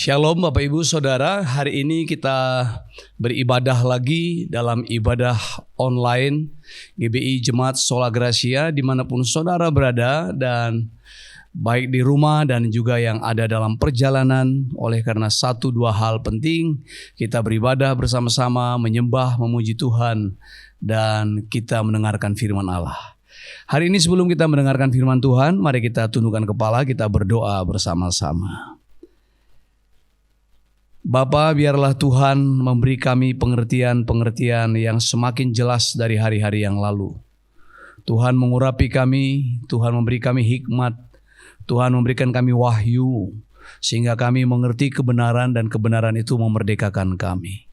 Shalom Bapak Ibu Saudara, hari ini kita beribadah lagi dalam ibadah online GBI Jemaat Sola Gracia dimanapun saudara berada, dan baik di rumah dan juga yang ada dalam perjalanan. Oleh karena satu dua hal penting, kita beribadah bersama-sama, menyembah, memuji Tuhan, dan kita mendengarkan firman Allah. Hari ini sebelum kita mendengarkan firman Tuhan, mari kita tundukkan kepala, kita berdoa bersama-sama. Bapa, biarlah Tuhan memberi kami pengertian-pengertian yang semakin jelas dari hari-hari yang lalu. Tuhan mengurapi kami, Tuhan memberi kami hikmat, Tuhan memberikan kami wahyu, sehingga kami mengerti kebenaran dan kebenaran itu memerdekakan kami.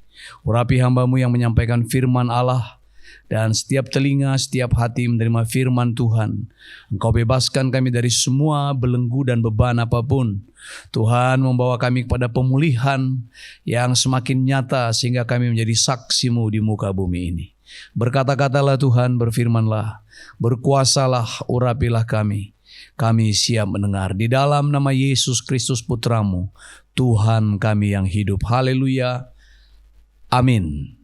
Urapi hamba-Mu yang menyampaikan firman Allah, dan setiap telinga, setiap hati menerima firman Tuhan. Engkau bebaskan kami dari semua belenggu dan beban apapun. Tuhan membawa kami kepada pemulihan yang semakin nyata, sehingga kami menjadi saksi-Mu di muka bumi ini. Berkata-katalah Tuhan, berfirmanlah, berkuasalah, urapilah kami. Kami siap mendengar. Di dalam nama Yesus Kristus Putra-Mu, Tuhan kami yang hidup. Haleluya. Amin.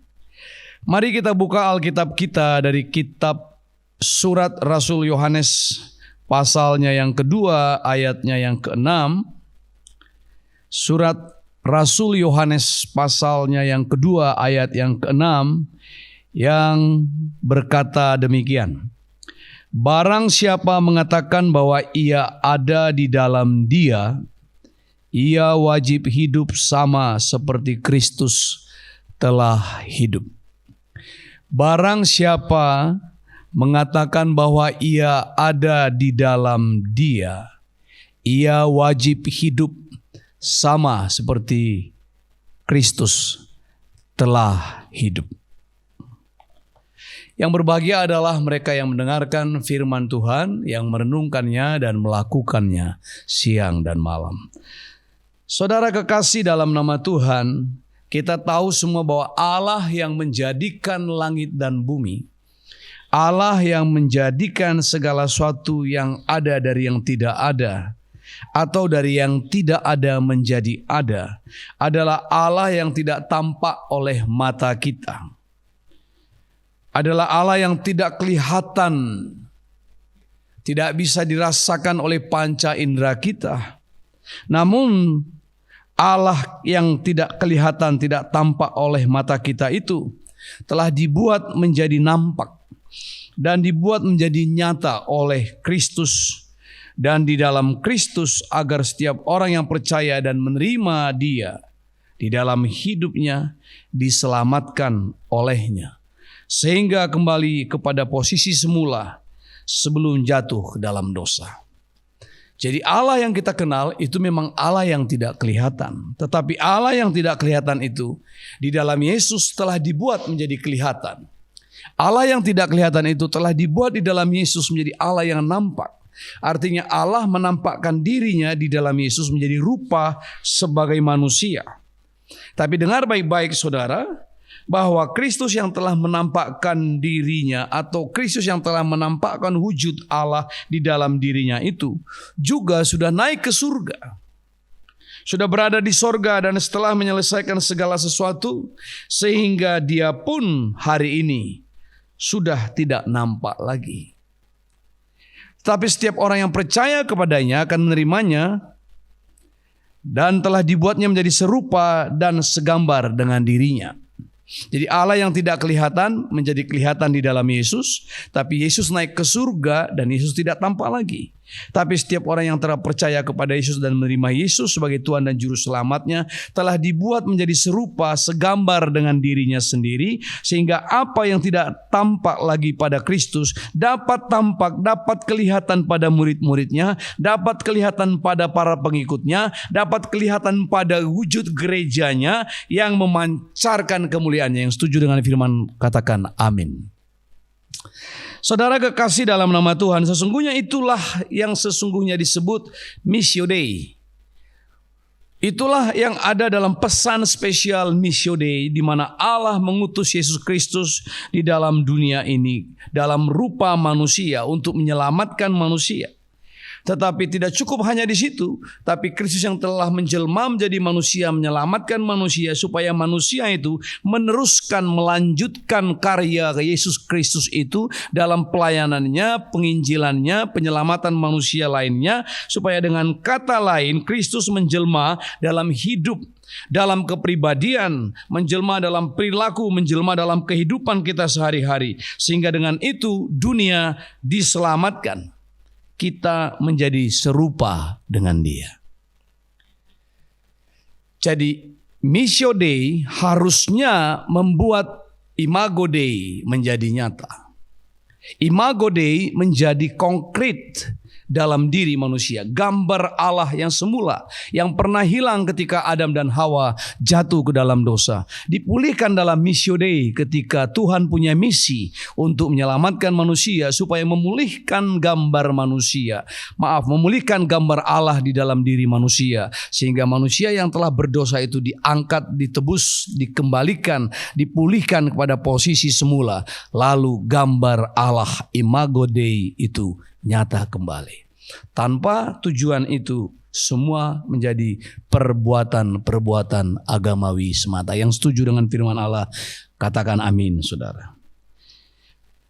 Mari kita buka Alkitab kita dari kitab surat Rasul Yohanes pasalnya yang kedua ayatnya yang ke-6. Surat Rasul Yohanes pasalnya yang kedua ayat yang ke-6 yang berkata demikian. Barang siapa mengatakan bahwa ia ada di dalam Dia, ia wajib hidup sama seperti Kristus telah hidup. Barang siapa mengatakan bahwa ia ada di dalam Dia, ia wajib hidup sama seperti Kristus telah hidup. Yang berbahagia adalah mereka yang mendengarkan firman Tuhan, yang merenungkannya dan melakukannya siang dan malam. Saudara kekasih dalam nama Tuhan, kita tahu semua bahwa Allah yang menjadikan langit dan bumi, Allah yang menjadikan segala sesuatu yang ada dari yang tidak ada, atau dari yang tidak ada menjadi ada, adalah Allah yang tidak tampak oleh mata kita. Adalah Allah yang tidak kelihatan, tidak bisa dirasakan oleh panca indera kita. Namun Allah yang tidak kelihatan, tidak tampak oleh mata kita itu telah dibuat menjadi nampak dan dibuat menjadi nyata oleh Kristus, dan di dalam Kristus agar setiap orang yang percaya dan menerima Dia di dalam hidupnya diselamatkan olehnya, sehingga kembali kepada posisi semula sebelum jatuh ke dalam dosa. Jadi Allah yang kita kenal itu memang Allah yang tidak kelihatan. Tetapi Allah yang tidak kelihatan itu di dalam Yesus telah dibuat menjadi kelihatan. Allah yang tidak kelihatan itu telah dibuat di dalam Yesus menjadi Allah yang nampak. Artinya Allah menampakkan dirinya di dalam Yesus menjadi rupa sebagai manusia. Tapi dengar baik-baik saudara, bahwa Kristus yang telah menampakkan dirinya, atau Kristus yang telah menampakkan wujud Allah di dalam dirinya itu juga sudah naik ke surga. Sudah berada di sorga, dan setelah menyelesaikan segala sesuatu, sehingga Dia pun hari ini sudah tidak nampak lagi. Tapi setiap orang yang percaya kepadanya akan menerimanya, dan telah dibuatnya menjadi serupa dan segambar dengan dirinya. Jadi Allah yang tidak kelihatan menjadi kelihatan di dalam Yesus, tapi Yesus naik ke surga dan Yesus tidak tampak lagi. Tapi setiap orang yang telah percaya kepada Yesus dan menerima Yesus sebagai Tuhan dan Juru Selamatnya telah dibuat menjadi serupa, segambar dengan dirinya sendiri, sehingga apa yang tidak tampak lagi pada Kristus dapat tampak, dapat kelihatan pada murid-muridnya, dapat kelihatan pada para pengikutnya, dapat kelihatan pada wujud gerejanya yang memancarkan kemuliaannya. Yang setuju dengan firman katakan amin. Saudara kekasih dalam nama Tuhan, sesungguhnya itulah yang sesungguhnya disebut Missio Dei. Itulah yang ada dalam pesan spesial Missio Dei, di mana Allah mengutus Yesus Kristus di dalam dunia ini dalam rupa manusia untuk menyelamatkan manusia. Tetapi tidak cukup hanya di situ, tapi Kristus yang telah menjelma menjadi manusia, menyelamatkan manusia supaya manusia itu meneruskan, melanjutkan karya Yesus Kristus itu dalam pelayanannya, penginjilannya, penyelamatan manusia lainnya, supaya dengan kata lain Kristus menjelma dalam hidup, dalam kepribadian, menjelma dalam perilaku, menjelma dalam kehidupan kita sehari-hari, sehingga dengan itu dunia diselamatkan. Kita menjadi serupa dengan Dia. Jadi Missio Dei harusnya membuat Imago Dei menjadi nyata. Imago Dei menjadi konkret dalam diri manusia. Gambar Allah yang semula, yang pernah hilang ketika Adam dan Hawa jatuh ke dalam dosa, dipulihkan dalam Missio Dei ketika Tuhan punya misi untuk menyelamatkan manusia, supaya memulihkan gambar manusia. Memulihkan gambar Allah di dalam diri manusia, sehingga manusia yang telah berdosa itu diangkat, ditebus, dikembalikan, dipulihkan kepada posisi semula. Lalu gambar Allah, Imago Dei itu nyata kembali. Tanpa tujuan itu, semua menjadi perbuatan-perbuatan agamawi semata. Yang setuju dengan firman Allah, katakan amin, saudara.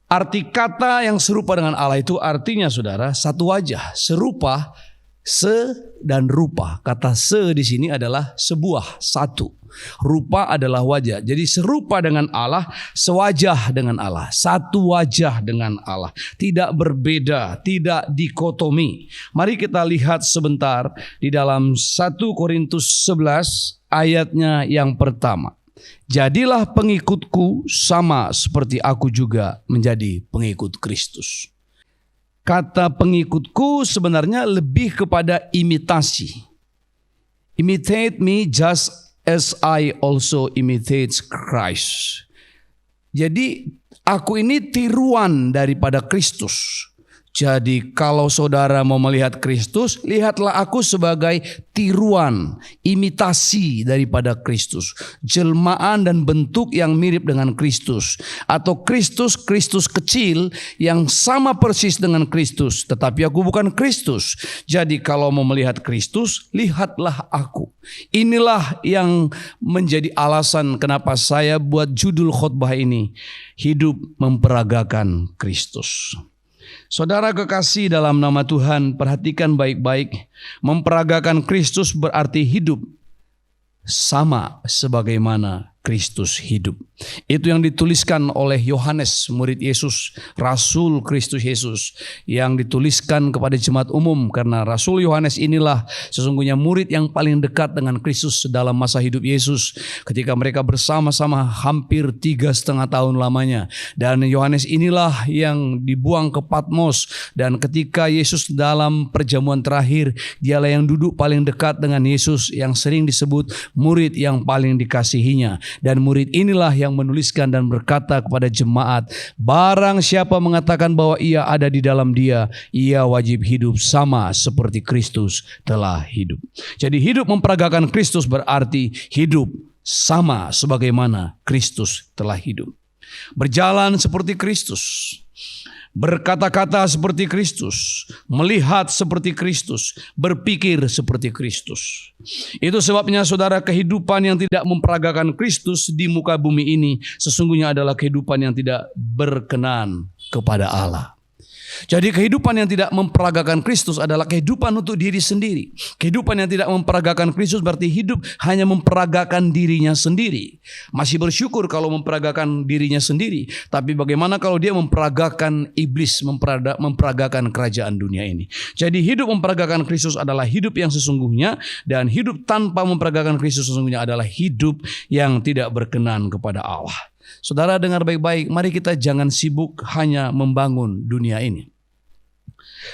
Arti kata yang serupa dengan Allah itu artinya, saudara, satu wajah, serupa, se dan rupa. Kata se di sini adalah sebuah, satu. Rupa adalah wajah. Jadi serupa dengan Allah, sewajah dengan Allah, satu wajah dengan Allah, tidak berbeda, tidak dikotomi. Mari kita lihat sebentar di dalam 1 Korintus 11 ayatnya yang pertama. Jadilah pengikutku sama seperti aku juga menjadi pengikut Kristus. Kata pengikutku sebenarnya lebih kepada imitasi. Imitate me just as I also imitate Christ. Jadi aku ini tiruan daripada Kristus. Jadi kalau saudara mau melihat Kristus, lihatlah aku sebagai tiruan, imitasi daripada Kristus. Jelmaan dan bentuk yang mirip dengan Kristus. Atau Kristus kecil yang sama persis dengan Kristus. Tetapi aku bukan Kristus. Jadi kalau mau melihat Kristus, lihatlah aku. Inilah yang menjadi alasan kenapa saya buat judul khotbah ini, hidup memperagakan Kristus. Saudara kekasih dalam nama Tuhan, perhatikan baik-baik. Memperagakan Kristus berarti hidup sama sebagaimana Kristus hidup. Itu yang dituliskan oleh Yohanes, murid Yesus, Rasul Kristus Yesus, yang dituliskan kepada jemaat umum, karena Rasul Yohanes inilah sesungguhnya murid yang paling dekat dengan Kristus dalam masa hidup Yesus, ketika mereka bersama-sama hampir 3,5 tahun lamanya. Dan Yohanes inilah yang dibuang ke Patmos, dan ketika Yesus dalam perjamuan terakhir, dialah yang duduk paling dekat dengan Yesus, yang sering disebut murid yang paling dikasihinya. Dan murid inilah yang menuliskan dan berkata kepada jemaat, barang siapa mengatakan bahwa ia ada di dalam Dia, ia wajib hidup sama seperti Kristus telah hidup. Jadi hidup memperagakan Kristus berarti hidup sama sebagaimana Kristus telah hidup. Berjalan seperti Kristus, berkata-kata seperti Kristus, melihat seperti Kristus, berpikir seperti Kristus. Itu sebabnya saudara, kehidupan yang tidak memperagakan Kristus di muka bumi ini sesungguhnya adalah kehidupan yang tidak berkenan kepada Allah. Jadi kehidupan yang tidak memperagakan Kristus adalah kehidupan untuk diri sendiri. Kehidupan yang tidak memperagakan Kristus berarti hidup hanya memperagakan dirinya sendiri. Masih bersyukur kalau memperagakan dirinya sendiri, tapi bagaimana kalau dia memperagakan iblis, memperagakan kerajaan dunia ini. Jadi hidup memperagakan Kristus adalah hidup yang sesungguhnya, dan hidup tanpa memperagakan Kristus sesungguhnya adalah hidup yang tidak berkenan kepada Allah. Saudara dengar baik-baik, mari kita jangan sibuk hanya membangun dunia ini.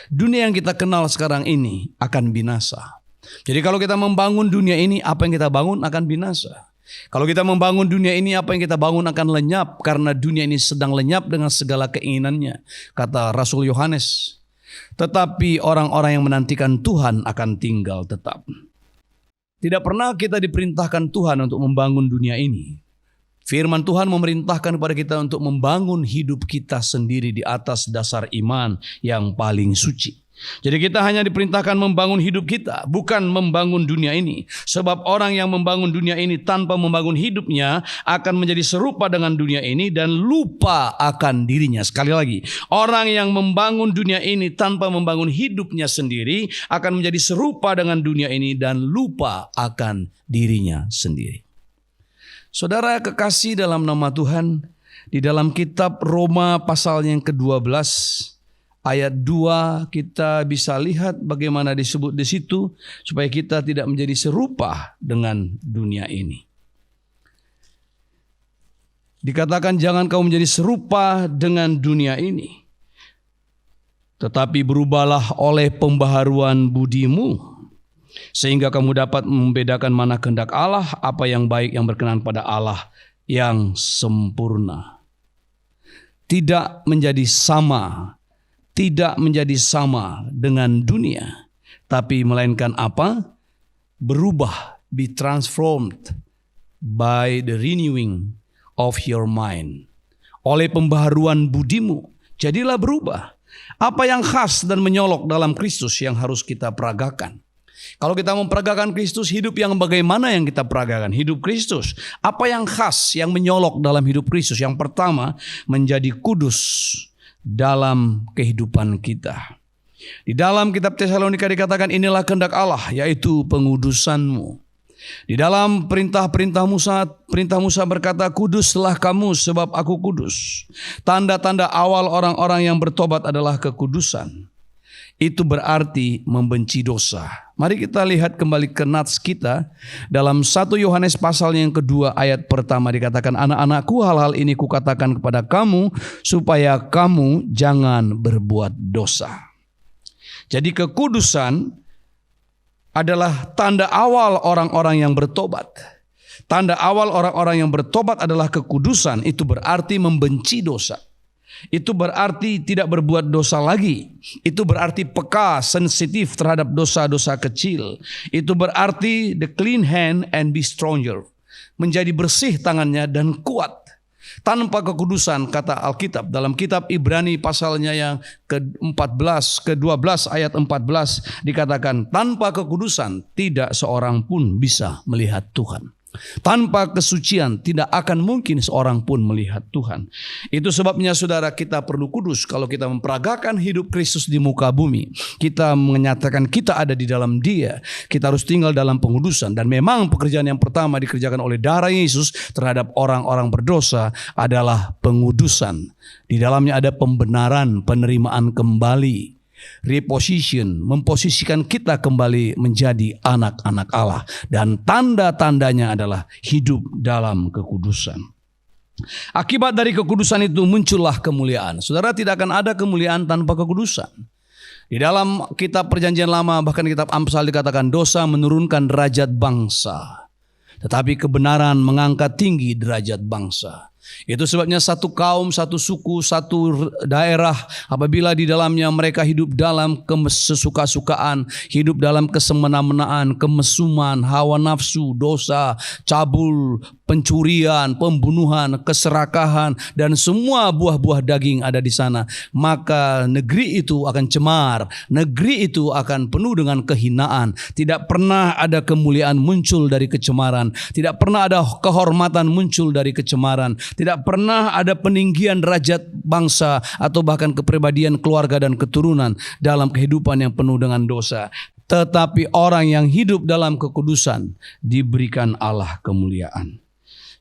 Dunia yang kita kenal sekarang ini akan binasa. Jadi kalau kita membangun dunia ini, apa yang kita bangun akan binasa. Kalau kita membangun dunia ini, apa yang kita bangun akan lenyap, karena dunia ini sedang lenyap dengan segala keinginannya, kata Rasul Yohanes. Tetapi orang-orang yang menantikan Tuhan akan tinggal tetap. Tidak pernah kita diperintahkan Tuhan untuk membangun dunia ini. Firman Tuhan memerintahkan kepada kita untuk membangun hidup kita sendiri di atas dasar iman yang paling suci. Jadi kita hanya diperintahkan membangun hidup kita, bukan membangun dunia ini. Sebab orang yang membangun dunia ini tanpa membangun hidupnya akan menjadi serupa dengan dunia ini dan lupa akan dirinya. Sekali lagi, orang yang membangun dunia ini tanpa membangun hidupnya sendiri akan menjadi serupa dengan dunia ini dan lupa akan dirinya sendiri. Saudara kekasih dalam nama Tuhan, di dalam kitab Roma pasal yang ke-12 ayat 2 kita bisa lihat bagaimana disebut di situ supaya kita tidak menjadi serupa dengan dunia ini. Dikatakan jangan kau menjadi serupa dengan dunia ini, tetapi berubahlah oleh pembaharuan budimu, sehingga kamu dapat membedakan mana kehendak Allah, apa yang baik, yang berkenan pada Allah, yang sempurna. Tidak menjadi sama dengan dunia, tapi melainkan apa? Berubah, be transformed by the renewing of your mind. Oleh pembaharuan budimu, jadilah berubah. Apa yang khas dan menyolok dalam Kristus yang harus kita peragakan? Kalau kita memperagakan Kristus, hidup yang bagaimana yang kita peragakan? Hidup Kristus. Apa yang khas, yang menyolok dalam hidup Kristus? Yang pertama, menjadi kudus dalam kehidupan kita. Di dalam kitab Tesalonika dikatakan inilah kehendak Allah, yaitu pengudusanmu. Di dalam perintah Musa berkata, kuduslah kamu sebab aku kudus. Tanda-tanda awal orang-orang yang bertobat adalah kekudusan. Itu berarti membenci dosa. Mari kita lihat kembali ke nats kita. Dalam 1 Yohanes pasal yang kedua ayat pertama dikatakan, anak-anakku, hal-hal ini kukatakan kepada kamu supaya kamu jangan berbuat dosa. Jadi kekudusan adalah tanda awal orang-orang yang bertobat. Tanda awal orang-orang yang bertobat adalah kekudusan. Itu berarti membenci dosa. Itu berarti tidak berbuat dosa lagi. Itu berarti peka, sensitif terhadap dosa-dosa kecil. Itu berarti the clean hand and be stronger. Menjadi bersih tangannya dan kuat. Tanpa kekudusan, kata Alkitab dalam kitab Ibrani pasalnya yang ke-12 ayat 14 dikatakan, tanpa kekudusan tidak seorang pun bisa melihat Tuhan. Tanpa kesucian tidak akan mungkin seorang pun melihat Tuhan. Itu sebabnya saudara, kita perlu kudus. Kalau kita memperagakan hidup Kristus di muka bumi, kita menyatakan kita ada di dalam Dia, kita harus tinggal dalam pengudusan. Dan memang pekerjaan yang pertama dikerjakan oleh darah Yesus terhadap orang-orang berdosa adalah pengudusan. Di dalamnya ada pembenaran, penerimaan kembali, reposition, memposisikan kita kembali menjadi anak-anak Allah. Dan tanda-tandanya adalah hidup dalam kekudusan. Akibat dari kekudusan itu muncullah kemuliaan. Saudara, tidak akan ada kemuliaan tanpa kekudusan. Di dalam kitab Perjanjian Lama, bahkan kitab Amsal dikatakan dosa menurunkan derajat bangsa, tetapi kebenaran mengangkat tinggi derajat bangsa. Itu sebabnya satu kaum, satu suku, satu daerah, apabila di dalamnya mereka hidup dalam kesesuka-sukaan, hidup dalam kesemena-menaan, kemesuman, hawa nafsu, dosa, cabul, pencurian, pembunuhan, keserakahan, dan semua buah-buah daging ada di sana, maka negeri itu akan cemar, negeri itu akan penuh dengan kehinaan. Tidak pernah ada kemuliaan muncul dari kecemaran, tidak pernah ada kehormatan muncul dari kecemaran, tidak pernah ada peninggian derajat bangsa atau bahkan kepribadian keluarga dan keturunan dalam kehidupan yang penuh dengan dosa. Tetapi orang yang hidup dalam kekudusan diberikan Allah kemuliaan.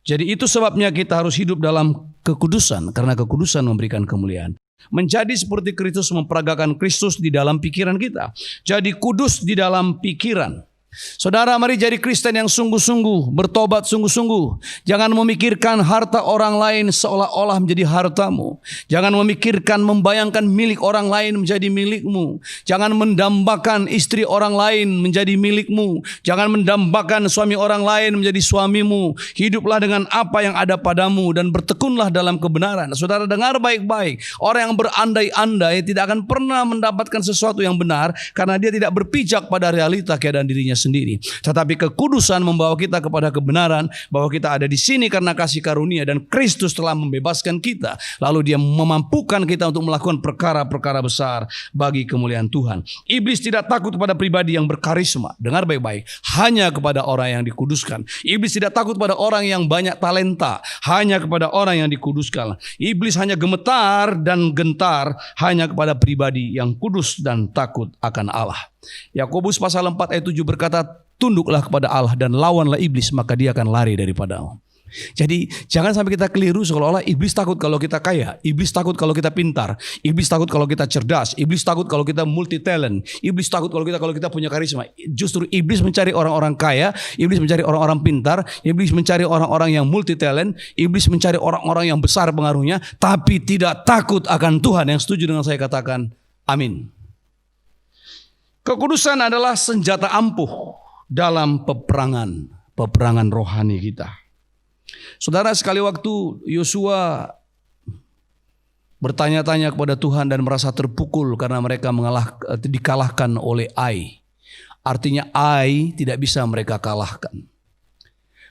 Jadi itu sebabnya kita harus hidup dalam kekudusan, karena kekudusan memberikan kemuliaan. Menjadi seperti Kristus, memperagakan Kristus di dalam pikiran kita. Jadi kudus di dalam pikiran. Saudara, mari jadi Kristen yang sungguh-sungguh, bertobat sungguh-sungguh. Jangan memikirkan harta orang lain seolah-olah menjadi hartamu. Jangan memikirkan, membayangkan milik orang lain menjadi milikmu. Jangan mendambakan istri orang lain menjadi milikmu. Jangan mendambakan suami orang lain menjadi suamimu. Hiduplah dengan apa yang ada padamu dan bertekunlah dalam kebenaran. Saudara, dengar baik-baik. Orang yang berandai-andai tidak akan pernah mendapatkan sesuatu yang benar karena dia tidak berpijak pada realita keadaan dirinya sendiri. sendiri. Tetapi kekudusan membawa kita kepada kebenaran bahwa kita ada di sini karena kasih karunia dan Kristus telah membebaskan kita. Lalu Dia memampukan kita untuk melakukan perkara-perkara besar bagi kemuliaan Tuhan. Iblis tidak takut kepada pribadi yang berkarisma. Dengar baik-baik, hanya kepada orang yang dikuduskan. Iblis tidak takut pada orang yang banyak talenta, hanya kepada orang yang dikuduskan. Iblis hanya gemetar dan gentar hanya kepada pribadi yang kudus dan takut akan Allah. Yakobus pasal 4 ayat 7 berkata, tunduklah kepada Allah dan lawanlah iblis, maka dia akan lari daripadamu. Jadi jangan sampai kita keliru seolah-olah iblis takut kalau kita kaya, iblis takut kalau kita pintar, iblis takut kalau kita cerdas, iblis takut kalau kita multi talent, iblis takut kalau kita punya karisma. Justru iblis mencari orang-orang kaya, iblis mencari orang-orang pintar, iblis mencari orang-orang yang multi talent, iblis mencari orang-orang yang besar pengaruhnya, tapi tidak takut akan Tuhan. Yang setuju dengan saya katakan amin. Kekudusan adalah senjata ampuh dalam peperangan rohani kita. Saudara, sekali waktu Yosua bertanya-tanya kepada Tuhan dan merasa terpukul karena mereka dikalahkan oleh Ai. Artinya Ai tidak bisa mereka kalahkan.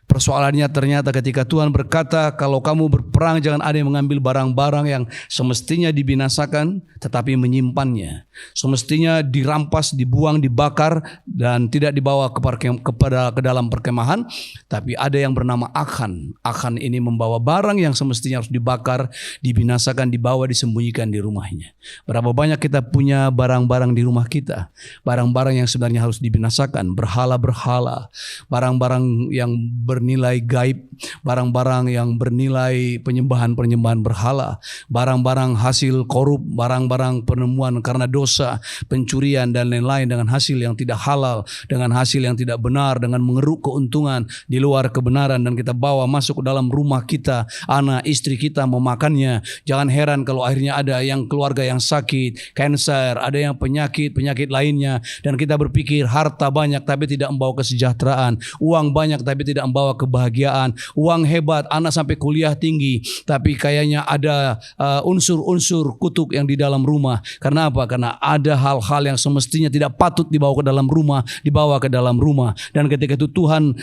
Persoalannya ternyata ketika Tuhan berkata, kalau kamu berperang jangan ada yang mengambil barang-barang yang semestinya dibinasakan tetapi menyimpannya. Semestinya dirampas, dibuang, dibakar dan tidak dibawa ke dalam perkemahan. Tapi ada yang bernama Achan. Achan ini membawa barang yang semestinya harus dibakar, dibinasakan, dibawa, disembunyikan di rumahnya. Berapa banyak kita punya barang-barang di rumah kita. Barang-barang yang sebenarnya harus dibinasakan. Berhala-berhala. Barang-barang yang bernilai gaib, barang-barang yang bernilai penyembahan berhala, barang-barang hasil korup, barang-barang penemuan karena dosa, pencurian dan lain-lain dengan hasil yang tidak halal, dengan hasil yang tidak benar, dengan mengeruk keuntungan di luar kebenaran dan kita bawa masuk ke dalam rumah kita, anak istri kita memakannya. Jangan heran kalau akhirnya ada yang keluarga yang sakit, kanker, ada yang penyakit lainnya dan kita berpikir harta banyak tapi tidak membawa kesejahteraan, uang banyak tapi tidak membawa kebahagiaan, uang hebat, anak sampai kuliah tinggi, tapi kayaknya ada unsur-unsur kutuk yang di dalam rumah. Karena apa? Karena ada hal-hal yang semestinya tidak patut dibawa ke dalam rumah. Dan ketika itu Tuhan,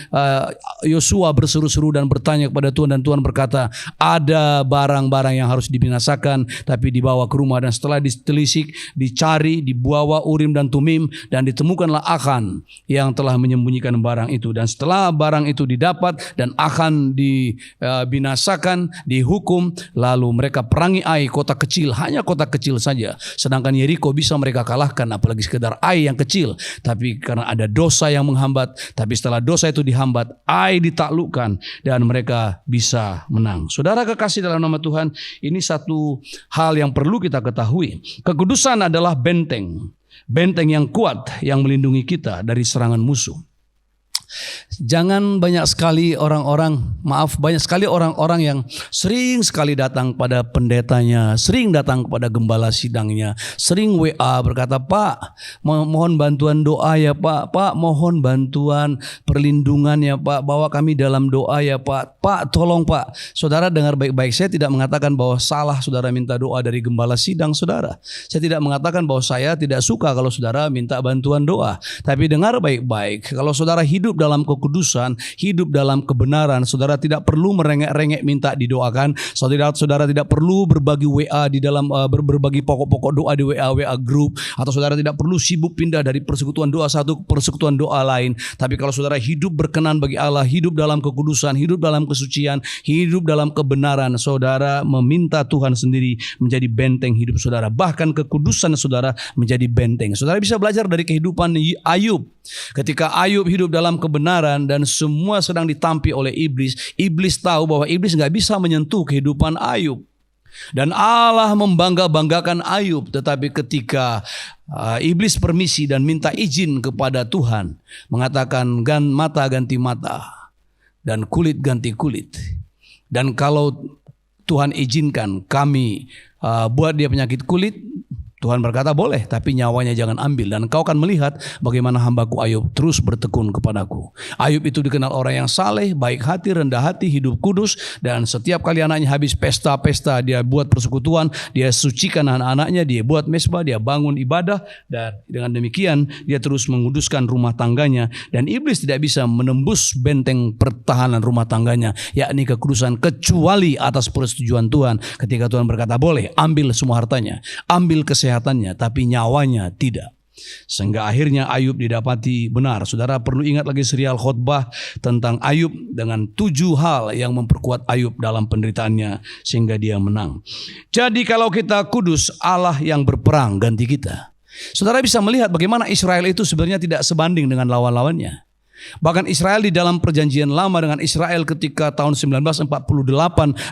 Yosua berseru-seru dan bertanya kepada Tuhan, dan Tuhan berkata, ada barang-barang yang harus dibinasakan, tapi dibawa ke rumah. Dan setelah ditelisik, dicari, dibawa Urim dan Tumim, dan ditemukanlah Achan yang telah menyembunyikan barang itu. Dan setelah barang itu didapat dan akan dibinasakan, dihukum, lalu mereka perangi Ai, kota kecil, hanya kota kecil saja. Sedangkan Yeriko bisa mereka kalahkan, apalagi sekedar Ai yang kecil. Tapi karena ada dosa yang menghambat, tapi setelah dosa itu dihambat, Ai ditaklukkan dan mereka bisa menang. Saudara kekasih dalam nama Tuhan, ini satu hal yang perlu kita ketahui. Kekudusan adalah benteng yang kuat yang melindungi kita dari serangan musuh. Jangan banyak sekali orang-orang yang sering sekali datang pada pendetanya, sering datang kepada gembala sidangnya, sering WA berkata, Pak, mohon bantuan doa ya Pak, Pak mohon bantuan perlindungan ya Pak, bawa kami dalam doa ya Pak, Pak tolong Pak. Saudara dengar baik-baik, saya tidak mengatakan bahwa salah saudara minta doa dari gembala sidang saudara. Saya tidak mengatakan bahwa saya tidak suka kalau saudara minta bantuan doa. Tapi dengar baik-baik, kalau saudara hidup dalam kekudusan, hidup dalam kebenaran, saudara tidak perlu merengek-rengek minta didoakan. Saudara tidak perlu berbagi WA di dalam berbagi pokok-pokok doa di WA group, atau saudara tidak perlu sibuk pindah dari persekutuan doa satu ke persekutuan doa lain. Tapi kalau saudara hidup berkenan bagi Allah, hidup dalam kekudusan, hidup dalam kesucian, hidup dalam kebenaran, saudara meminta Tuhan sendiri menjadi benteng hidup saudara. Bahkan kekudusan saudara menjadi benteng. Saudara bisa belajar dari kehidupan Ayub. Ketika Ayub hidup dalam kebenaran dan semua sedang ditampi oleh iblis, iblis tahu bahwa iblis gak bisa menyentuh kehidupan Ayub. Dan Allah membangga-banggakan Ayub. Tetapi ketika iblis permisi dan minta izin kepada Tuhan, mengatakan mata ganti mata dan kulit ganti kulit, dan kalau Tuhan izinkan kami buat dia penyakit kulit, Tuhan berkata boleh, tapi nyawanya jangan ambil. Dan engkau akan melihat bagaimana hambaku Ayub terus bertekun kepadaku. Ayub itu dikenal orang yang saleh, baik hati, rendah hati, hidup kudus. Dan setiap kali anaknya habis pesta-pesta, dia buat persekutuan, dia sucikan anak-anaknya, dia buat mesbah, dia bangun ibadah. Dan dengan demikian dia terus menguduskan rumah tangganya. Dan iblis tidak bisa menembus benteng pertahanan rumah tangganya, yakni kekudusan, kecuali atas persetujuan Tuhan. Ketika Tuhan berkata boleh, ambil semua hartanya, ambil kesehatannya, tapi nyawanya tidak. Sehingga akhirnya Ayub didapati benar. Saudara perlu ingat lagi serial khotbah tentang Ayub dengan 7 hal yang memperkuat Ayub dalam penderitaannya sehingga dia menang. Jadi kalau kita kudus, Allah yang berperang ganti kita. Saudara bisa melihat bagaimana Israel itu sebenarnya tidak sebanding dengan lawan-lawannya. Bahkan Israel di dalam perjanjian lama dengan Israel ketika tahun 1948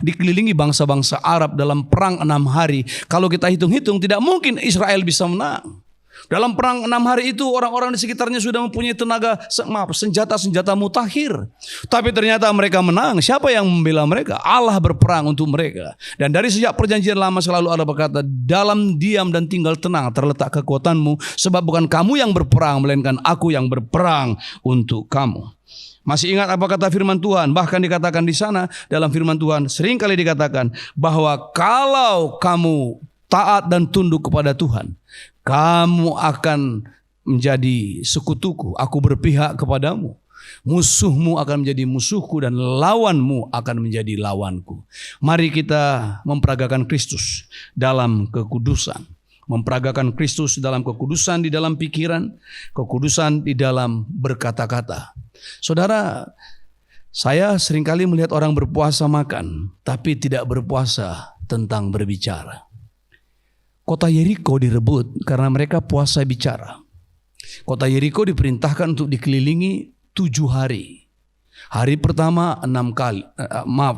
dikelilingi bangsa-bangsa Arab dalam perang 6 hari. Kalau kita hitung-hitung tidak mungkin Israel bisa menang. Dalam perang 6 hari itu orang-orang di sekitarnya sudah mempunyai senjata-senjata mutakhir. Tapi ternyata mereka menang. Siapa yang membela mereka? Allah berperang untuk mereka. Dan dari sejak perjanjian lama selalu Allah berkata, dalam diam dan tinggal tenang terletak kekuatanmu. Sebab bukan kamu yang berperang, melainkan aku yang berperang untuk kamu. Masih ingat apa kata firman Tuhan? Bahkan dikatakan di sana dalam firman Tuhan sering kali dikatakan bahwa kalau kamu taat dan tunduk kepada Tuhan, kamu akan menjadi sekutuku, aku berpihak kepadamu. Musuhmu akan menjadi musuhku dan lawanmu akan menjadi lawanku. Mari kita memperagakan Kristus dalam kekudusan. Memperagakan Kristus dalam kekudusan di dalam pikiran, kekudusan di dalam berkata-kata. Saudara, saya seringkali melihat orang berpuasa makan, tapi tidak berpuasa tentang berbicara. Kota Yeriko direbut karena mereka puasa bicara. Kota Yeriko diperintahkan untuk dikelilingi 7 hari. Hari pertama 6 kali.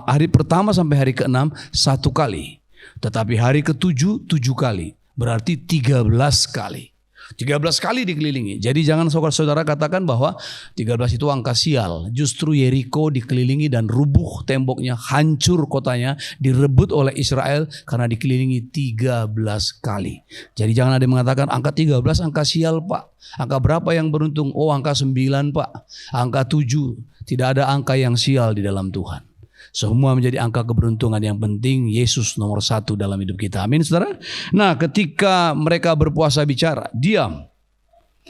Hari pertama sampai hari ke-6 1 kali. Tetapi hari ke-7 7 kali. Berarti 13 kali. 13 kali dikelilingi. Jadi jangan saudara-saudara katakan bahwa 13 itu angka sial. Justru Yeriko dikelilingi dan rubuh temboknya, hancur kotanya, direbut oleh Israel karena dikelilingi 13 kali. Jadi jangan ada yang mengatakan angka 13 angka sial Pak. Angka berapa yang beruntung? Oh angka 9 Pak. Angka 7. Tidak ada angka yang sial di dalam Tuhan. Semua menjadi angka keberuntungan. Yang penting Yesus nomor 1 dalam hidup kita. Amin saudara. Nah ketika mereka berpuasa bicara, diam.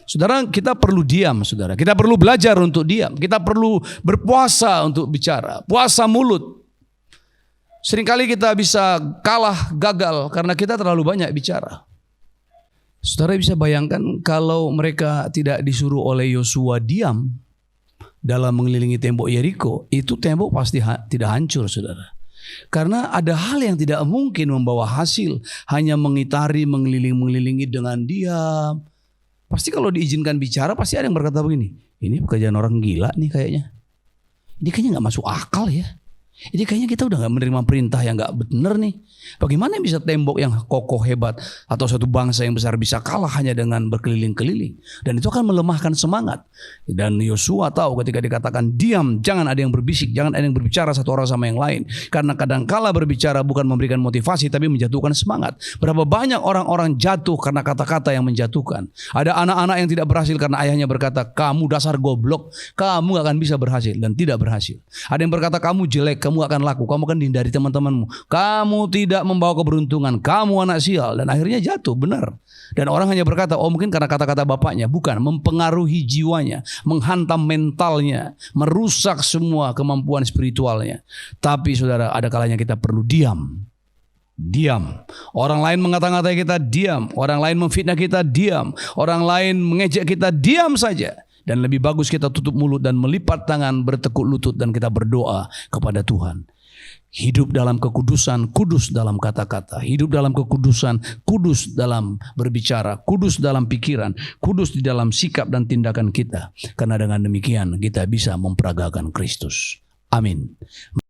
Saudara, kita perlu diam saudara. Kita perlu belajar untuk diam. Kita perlu berpuasa untuk bicara. Puasa mulut. Seringkali kita bisa kalah, gagal karena kita terlalu banyak bicara. Saudara bisa bayangkan kalau mereka tidak disuruh oleh Yosua diam dalam mengelilingi tembok Yeriko, itu tembok pasti tidak hancur saudara. Karena ada hal yang tidak mungkin membawa hasil hanya mengitari, mengelilingi dengan diam. Pasti kalau diizinkan bicara pasti ada yang berkata begini, ini pekerjaan orang gila nih kayaknya. Ini kayaknya gak masuk akal ya. Ini kayaknya kita udah gak menerima perintah yang gak benar nih. Bagaimana bisa tembok yang kokoh hebat atau suatu bangsa yang besar bisa kalah hanya dengan berkeliling-keliling. Dan itu akan melemahkan semangat. Dan Yosua tahu ketika dikatakan diam, jangan ada yang berbisik, jangan ada yang berbicara satu orang sama yang lain. Karena kadangkala berbicara bukan memberikan motivasi tapi menjatuhkan semangat. Berapa banyak orang-orang jatuh karena kata-kata yang menjatuhkan. Ada anak-anak yang tidak berhasil karena ayahnya berkata, kamu dasar goblok, kamu akan bisa berhasil, dan tidak berhasil. Ada yang berkata kamu jelek, kamu akan laku, kamu akan dihindari teman-temanmu, kamu tidak membawa keberuntungan, kamu anak sial, dan akhirnya jatuh, benar. Dan orang hanya berkata, oh mungkin karena kata-kata bapaknya. Bukan, mempengaruhi jiwanya, menghantam mentalnya, merusak semua kemampuan spiritualnya. Tapi saudara, ada kalanya kita perlu diam. Diam. Orang lain mengata-ngatai kita, diam. Orang lain memfitnah kita, diam. Orang lain mengejek kita, diam saja. Dan lebih bagus kita tutup mulut dan melipat tangan, bertekuk lutut, dan kita berdoa kepada Tuhan. Hidup dalam kekudusan, kudus dalam kata-kata. Hidup dalam kekudusan, kudus dalam berbicara, kudus dalam pikiran, kudus di dalam sikap dan tindakan kita. Karena dengan demikian kita bisa memperagakan Kristus. Amin.